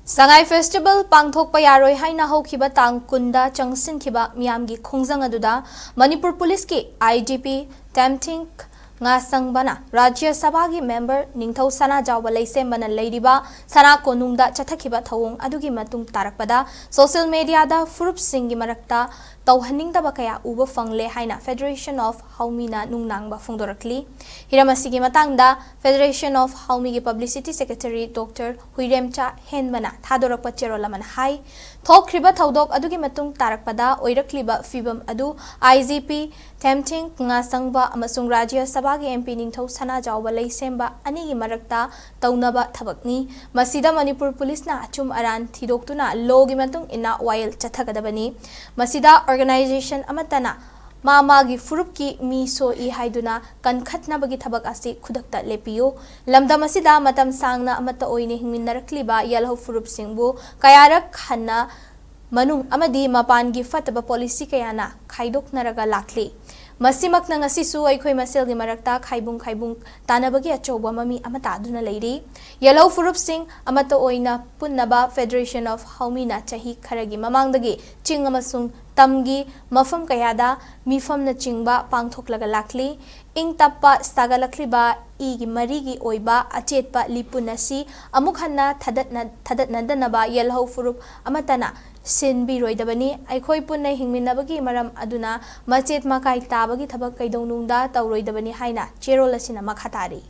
Sangai Festival Pangthokpa yaroi haina hokhiba tang kunda changsinkiba miyamgi khongjang aduda Manipur Police ki IGP Tamthing ngasang-bana Rajya Sabha gi member Ningthau Sana Jawba leisembana leiriba sana konungda chathakiba thawong adugi matung tarakpada social media da furup singgi marakta tawhaningdaba kaya uba fangle haina Federation of Haumina nungnangba phongdorakli hiramasigi matangda Federation of Haumi gi Publicity Secretary Dr. Huiremcha Henbana thadorakpa cherolaman hai thokriba thaudok adugi matung tarakpada oirakliba fibam adu IGP Tamthing ngasangba amasung Rajya Sabha gi MP Ningthau Sana Jawba leisemba ani gi marakta taunaba thabakni masida Manipur Police na achum aran thidoktuna law gi matung ina while chathagadabani masida organization amatana mama gi furup ki mi so I haiduna kankhatna bagi thabak asi khudakta lepiyo lamda masida matam sangna amata oine hingminarakliba yalho furup singbu kayarak khanna manung amadi mapan gi fataba policy kayana khaidoknaraga lakli masimak na ngasisu aikhoi masel gi marakta khaibung tanabagi achoba mami amata aduna leiri yellow furup sing amata oina punnaba Federation of Haumina chahi kharagi mamangdagi ching amasung tamgi mafam kayada mifam na chingba pangthoklaga lakli ing tappa sagalakliba igi marigi oiba achetpa lipunasi amukhanna thadatna danaba yellow furup amatana Sinbi roidabani aikhoi punna hingminabagi maram aduna machet makai tabagi thabak kaidongnungda tawroidabani haina cherolasina makhatari